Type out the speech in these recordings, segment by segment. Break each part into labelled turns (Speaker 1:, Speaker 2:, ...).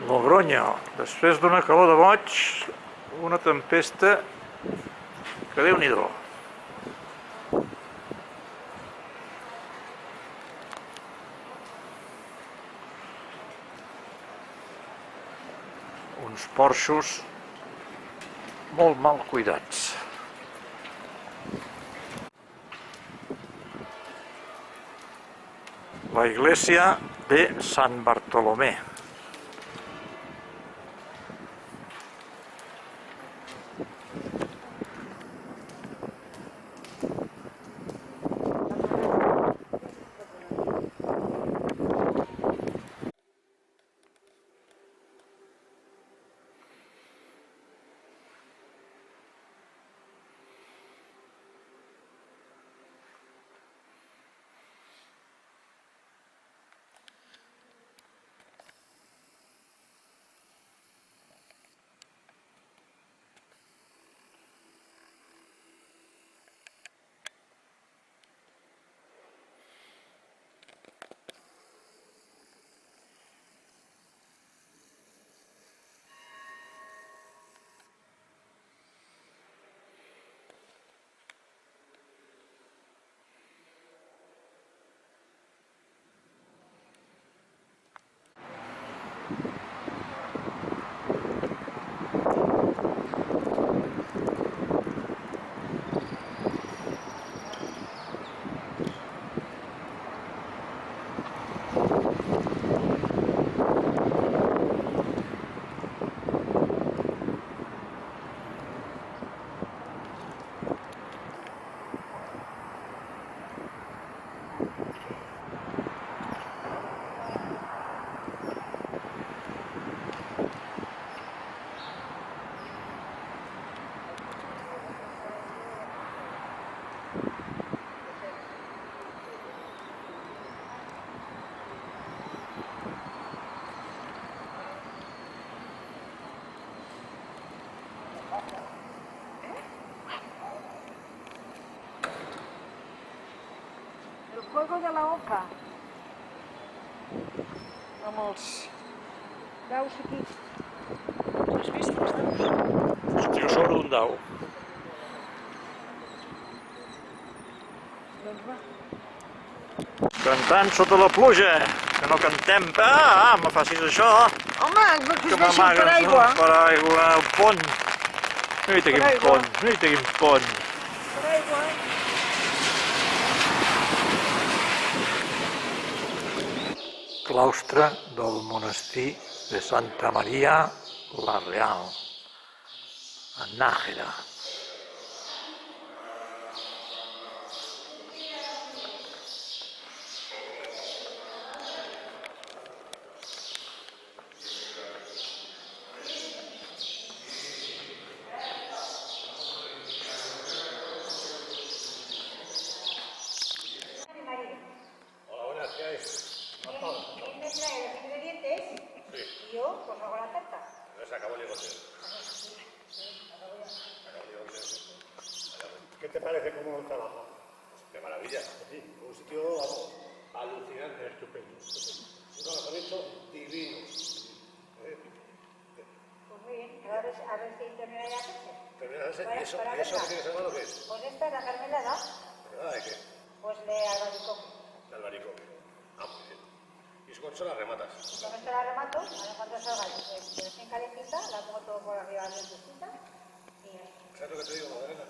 Speaker 1: Logronyo, després d'una calor de boig, una tempesta que Déu-n'hi-do. Uns porxos molt mal cuidats. La iglesia de Sant Bartolomé.
Speaker 2: El juego de la oca. Amb els daus aquí. Has vist els daus?
Speaker 1: Hòstia, sobre un dau.
Speaker 2: Doncs va.
Speaker 1: Cantant sota la pluja, que no cantem. Me facis això.
Speaker 2: Home, que es deixin per
Speaker 1: m'amagues
Speaker 2: aigua.
Speaker 1: per aigua, el pont. Mira quin
Speaker 2: aigua.
Speaker 1: pont, mira quin pont.
Speaker 2: Per aigua.
Speaker 1: Claustre del monestir de Santa Maria la Real, a Nájera.
Speaker 3: Hola, buenas, ¿qué hay?
Speaker 2: Él me trae los ingredientes y yo pues hago la tarta.
Speaker 3: No se acabó el negocio. ¿Qué te parece cómo trabaja? De maravilla. Sí, un sitio, vamos, alucinante. Estupendo. Un alojamiento divino.
Speaker 2: Pues muy bien, a ver si termina ya hacerse.
Speaker 3: Termina de hacer,
Speaker 2: Para-
Speaker 3: ¿y eso
Speaker 2: para
Speaker 3: que
Speaker 2: verla.
Speaker 3: tienes en mano qué es?
Speaker 2: Pues esta es la mermelada,
Speaker 3: ¿Verdad? ¿De qué?
Speaker 2: pues de albaricoque.
Speaker 3: De albaricoque. Ah, muy bien. ¿Y eso con eso la rematas?
Speaker 2: Con esto la remato, ahora cuando salga recién calentita, la pongo todo por arriba bien justita y ya está.
Speaker 3: ¿Sabes lo que te digo, Magdalena?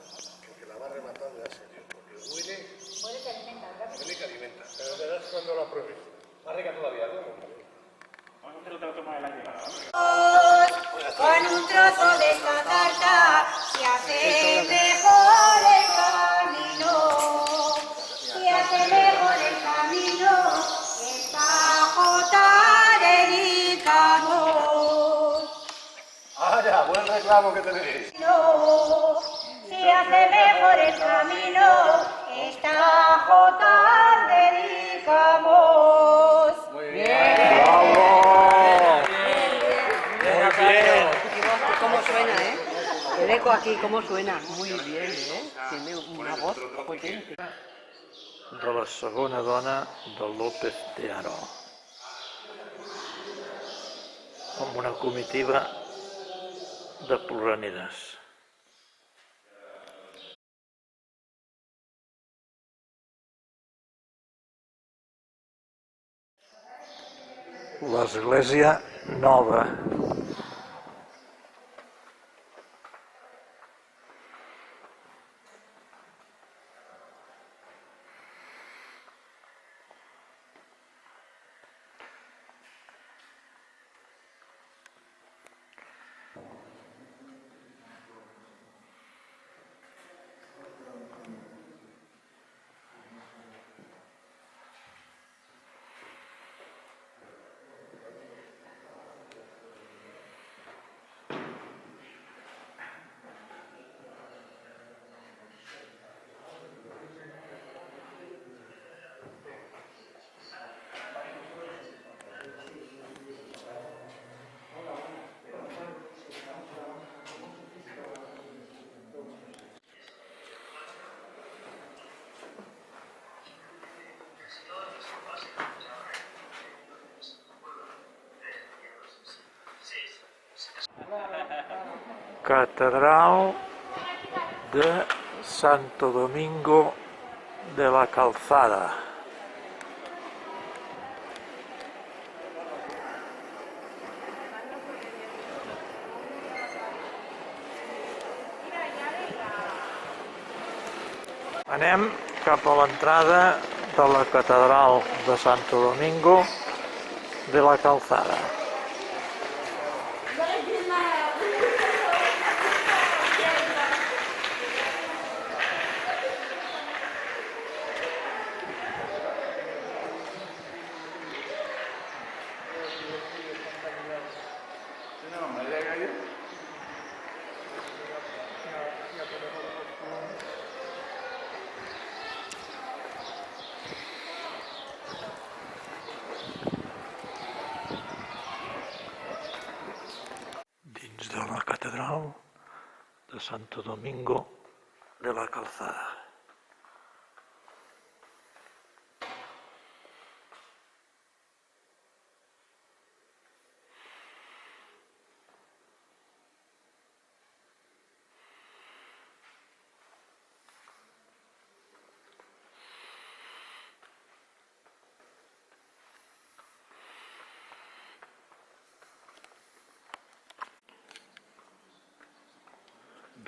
Speaker 3: Que la va a rematar ya serio, porque huele
Speaker 2: Huele que alimenta, ¿verdad?
Speaker 3: que alimenta. Pero verás cuando la pruebes. Más rica todavía, ¿no?
Speaker 4: Vamos a hacer otra toma del aire.
Speaker 2: Con un trozo de esta tarta se hace mejor el camino, se hace mejor el camino, esta jota dedicamos.
Speaker 3: ¡Vaya! Buen reclamo que tenéis.
Speaker 2: No, se hace mejor el camino, esta jota dedicamos.
Speaker 3: Muy bien.
Speaker 1: ¡Bravo!
Speaker 5: ¿Cómo suena, El eco aquí, ¿cómo suena? Muy bien, Tiene una voz potente.
Speaker 1: de la segona dona de López de Haro, amb una comitiva de ploraneres. L'església nova. Catedral de Santo Domingo de la Calzada. Anem cap a l'entrada de la Catedral de Santo Domingo de la Calzada. Dins de la Catedral de Santo Domingo de la Calzada.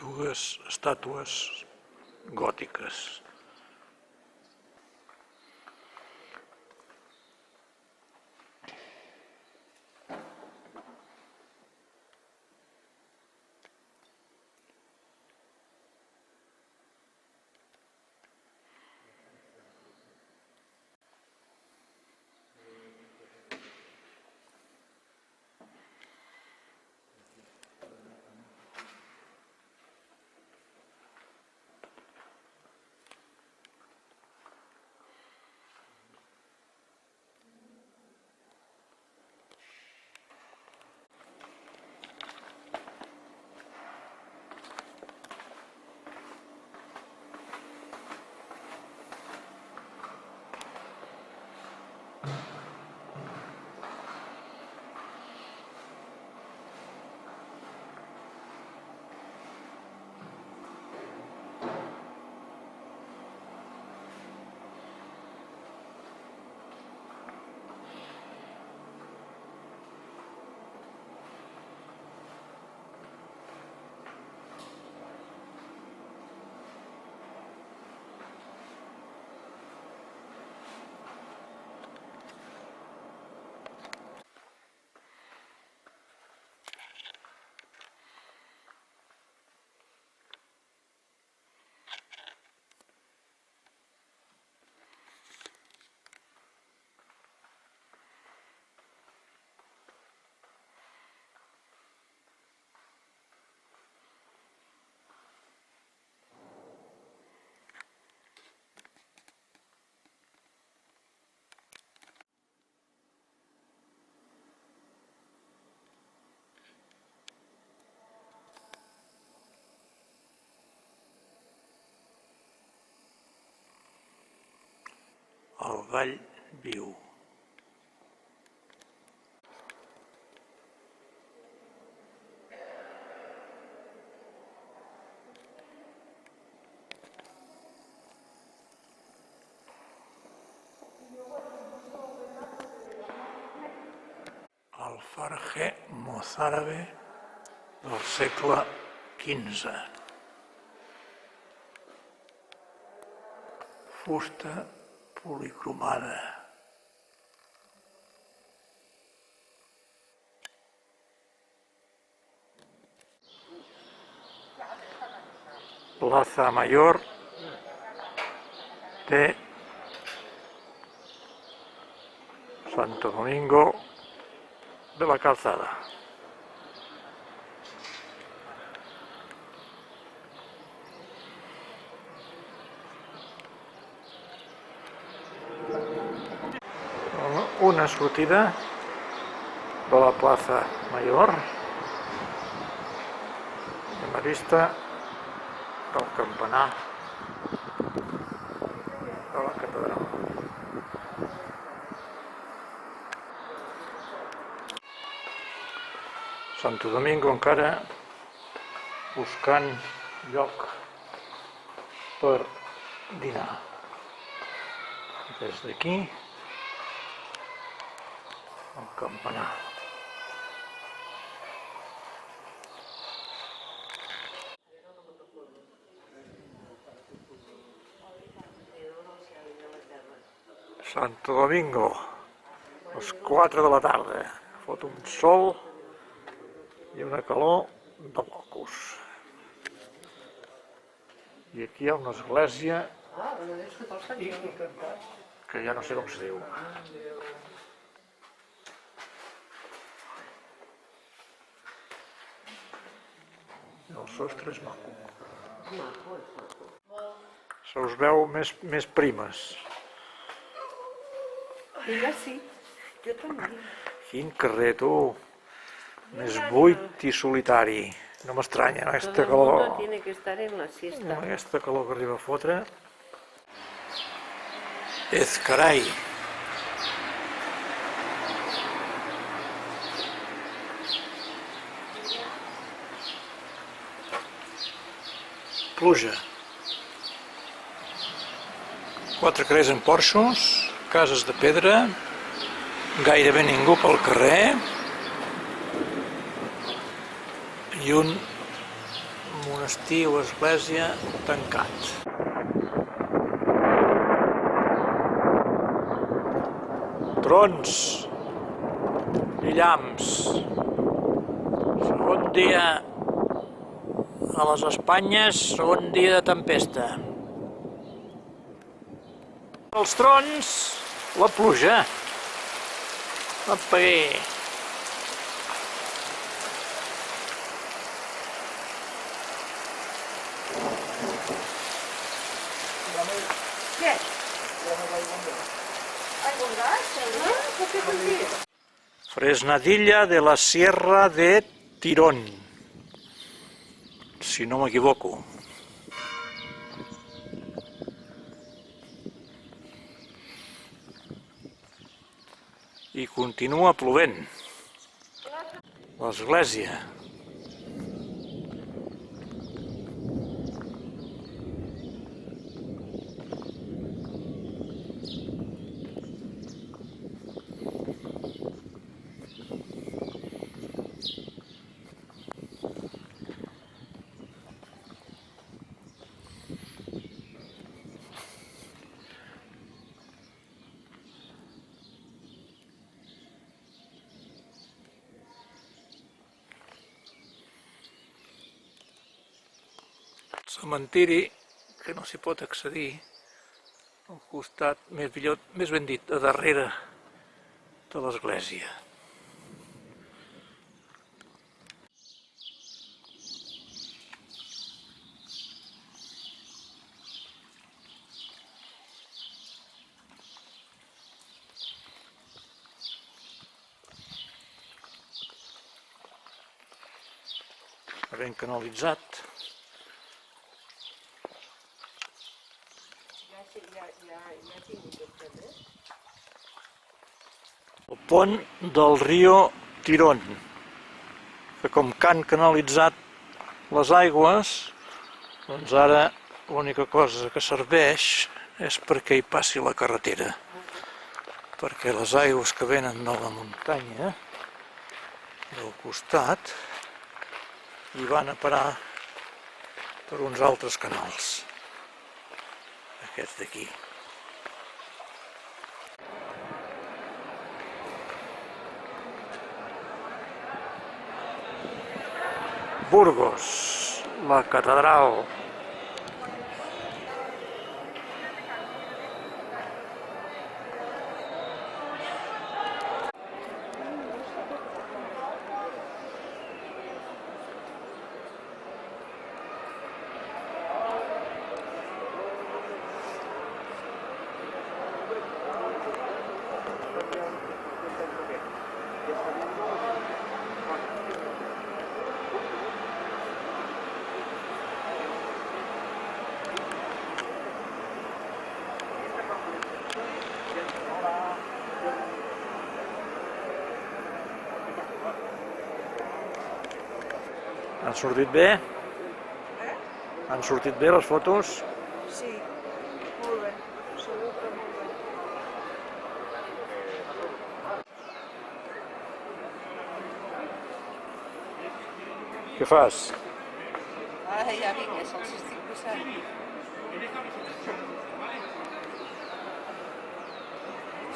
Speaker 1: Dues estàtues gòtiques. el gall viu. El farge mozárabe del segle XV. Fusta policromada. Plaza Mayor de Santo Domingo de la Calzada. Una sortida de la Plaza Mayor amb la vista del campanar de la catedral. Santo Domingo encara buscant lloc per dinar. Des d'aquí el campanar. Santo Domingo, a les 4 de la tarda. Fot un sol i una calor de locos. I aquí hi ha una església que ja no sé com es diu. El sostre és maco. Se us veu més primes.
Speaker 5: Ella sí, jo també.
Speaker 1: Quin carrer, tu. Més buit i solitari. No m'estranya, no? Aquesta
Speaker 5: Todo el mundo
Speaker 1: calor...
Speaker 5: tiene que estar en la siesta.
Speaker 1: Aquesta calor que arriba a fotre... És carai. Pluja. 4 carrers amb porxos, cases de pedra, gairebé ningú pel carrer i un monestir o església tancat. Trons i llamps. Segon dia a les Espanyes, segon dia de tempesta. Els trons, la pluja. Apa!
Speaker 5: Què? Aigua amb gas? Per què sentit?
Speaker 1: Fresnadilla de la Sierra de Tirón, si no m'equivoco. I continua plovent. L'església. Cementiri que no s'hi pot accedir al costat, més ben dit, a darrere de l'església. Ben canalitzat.
Speaker 5: Ja tinc tot, eh?
Speaker 1: pont del riu Tirón, que com que han canalitzat les aigües, doncs ara l'única cosa que serveix és perquè hi passi la carretera, perquè les aigües que venen de la muntanya del costat hi van a parar per uns altres canals, aquests d'aquí. Burgos, la catedral. Han sortit bé? Han sortit bé les fotos?
Speaker 5: Sí, molt bé, segur que molt bé.
Speaker 1: Què fas?
Speaker 5: Ara ja vinc, se'ls estic passant.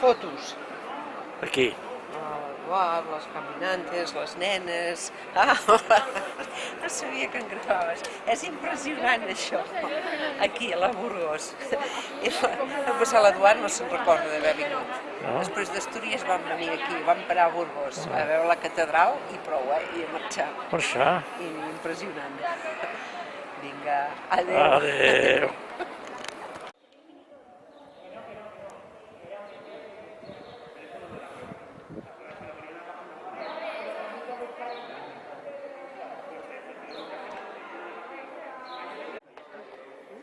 Speaker 5: Fotos.
Speaker 1: Aquí.
Speaker 5: Guau, les caminantes, les nenes... no sabia que en gravaves. És impressionant, això, aquí, a la Burgos. I l'Eduard no se'n recorda d'haver vingut. Després d'Astúries vam venir aquí, vam parar a Burgos, a veure la catedral i prou, i a marxar.
Speaker 1: Marxar.
Speaker 5: I impressionant. Vinga, adéu.
Speaker 1: Adéu.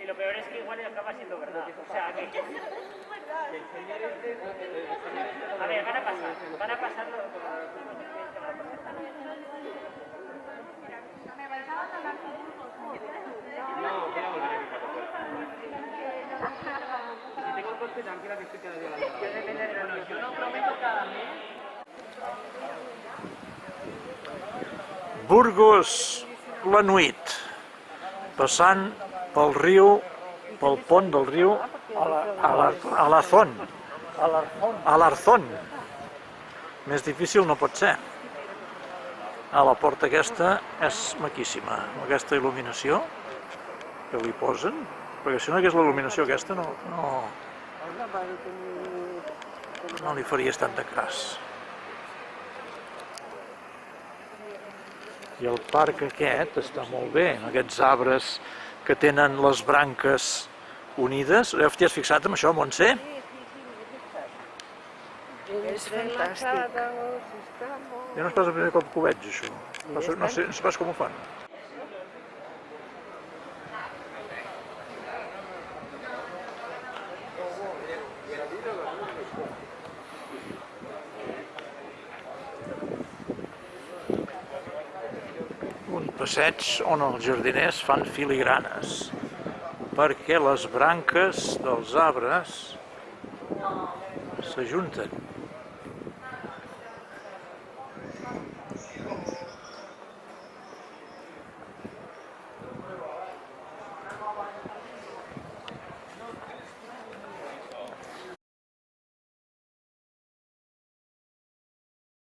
Speaker 4: Y lo peor es que igual acaba siendo verdad. O sea, que... A ver, van a pasar Si tengo el coche, tranquila que estoy cada día. Yo no prometo cada mes.
Speaker 1: Burgos la Nuit, passant pel riu, pel pont del riu Alarcón. Més difícil no pot ser. La porta aquesta és maquíssima, amb aquesta il·luminació que li posen, perquè si no hagués la il·luminació aquesta no li faries tant de cas. I el parc aquest està molt bé, amb aquests arbres que tenen les branques unides. T'hi has fixat en això, Montse?
Speaker 5: És fantàstic.
Speaker 1: Jo no és pas el primer cop que ho veig, això. No sé pas com ho fan. Un passeig on els jardiners fan filigranes, perquè les branques dels arbres s'ajunten.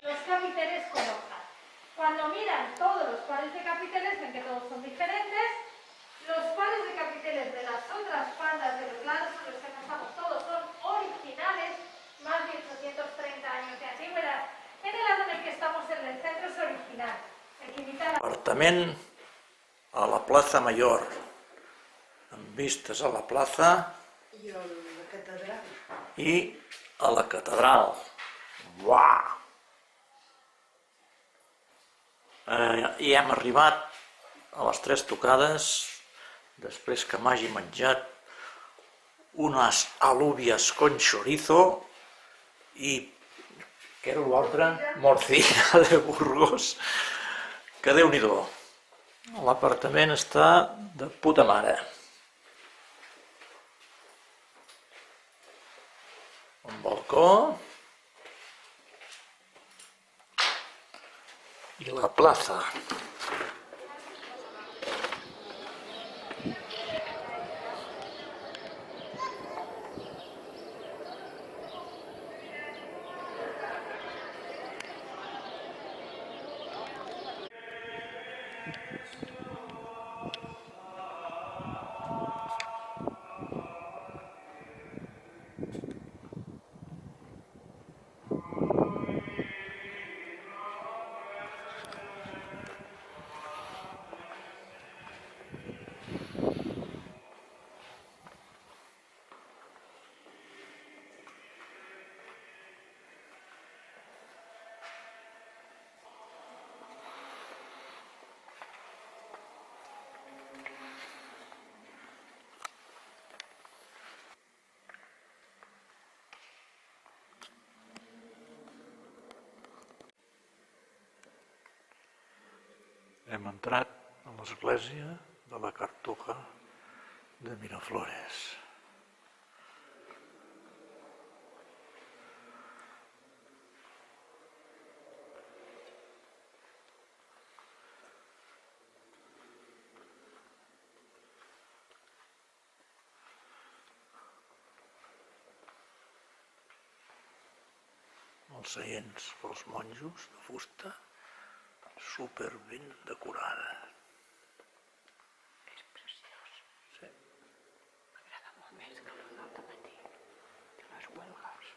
Speaker 2: Los capiteles colocan. Cuando miran todos los pares de capiteles, ven que todos son diferentes. Los pares de capiteles de las otras bandas de los lados en los que pasamos todos son originales, más de 830 años de antigüedad. En el lado en el que estamos en el centro es original. El que imita la...
Speaker 1: Apartament a la plaça Mayor, amb vistes a la plaça
Speaker 5: I a la catedral.
Speaker 1: i a la catedral. Uau! I hem arribat a les 3 tocades, després que m'hagi menjat unes alubias con chorizo i que era l'altre, Morcilla de Burgos, que Déu-n'hi-do. L'apartament està de puta mare. Un balcó i la plaça. Hem entrat a l'església de la Cartuja de Miraflores. Els seients pels monjos de fusta, super ben decorada.
Speaker 5: És preciós.
Speaker 1: Sí.
Speaker 5: M'agrada molt més que el del matí, que les huelgues.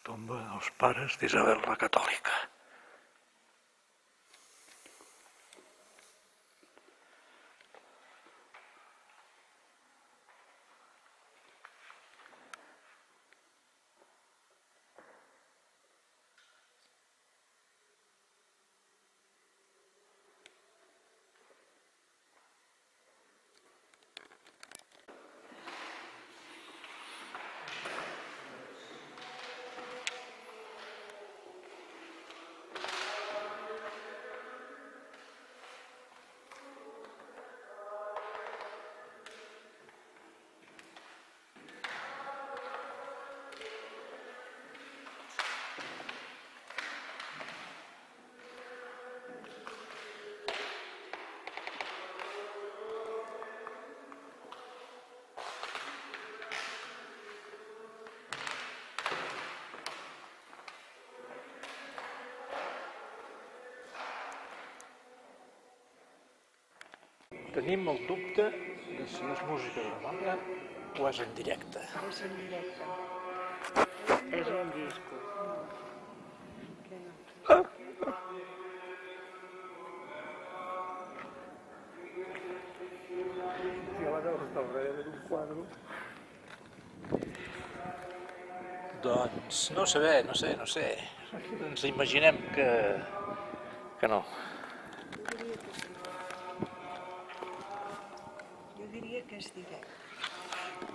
Speaker 5: Tomba dels pares d'Isabel la Catòlica. Tenim el dubte de si és música gravada o és en directe. És en directe. És un disco.
Speaker 3: Sí, ahora está alrededor de un cuadro
Speaker 1: Doncs no sé bé, no sé. Ens imaginem que no.
Speaker 5: Jo diria que és directe.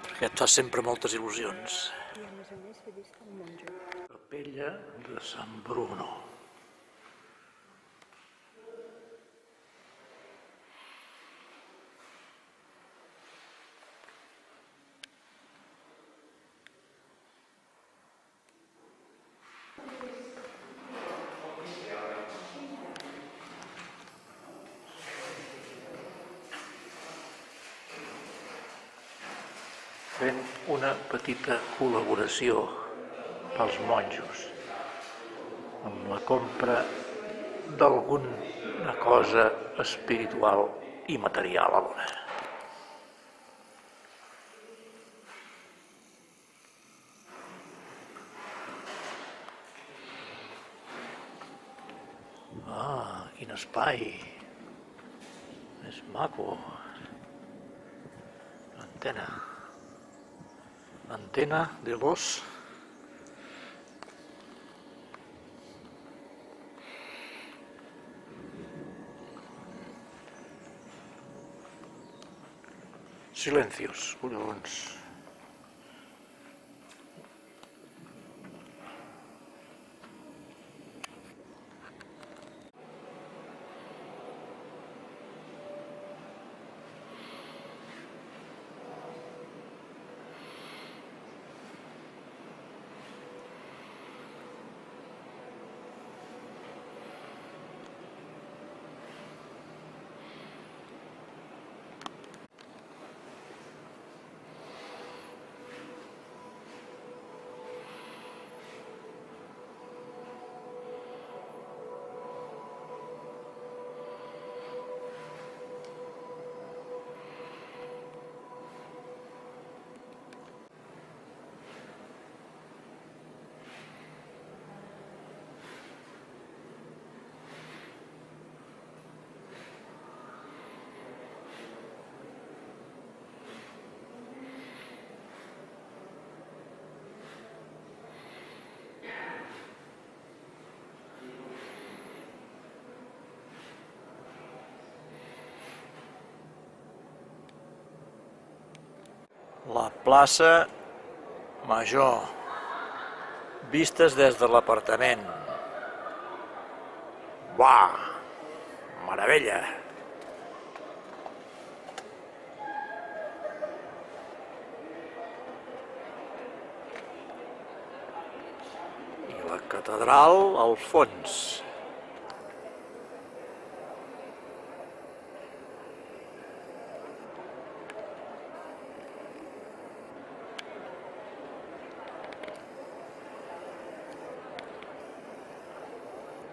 Speaker 1: Perquè et fa sempre moltes il·lusions.
Speaker 5: I a més he vist un monjo.
Speaker 1: Capella de Sant Bruno. Fent una petita col·laboració pels monjos amb la compra d'alguna cosa espiritual i material alhora. Ah, quin espai més maco. Antena de los silencios, collons. La plaça Major, vistes des de l'apartament. Uau, meravella! I la catedral al fons.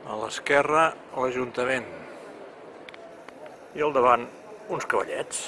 Speaker 1: A l'esquerra, l'Ajuntament. I al davant, uns cavallets.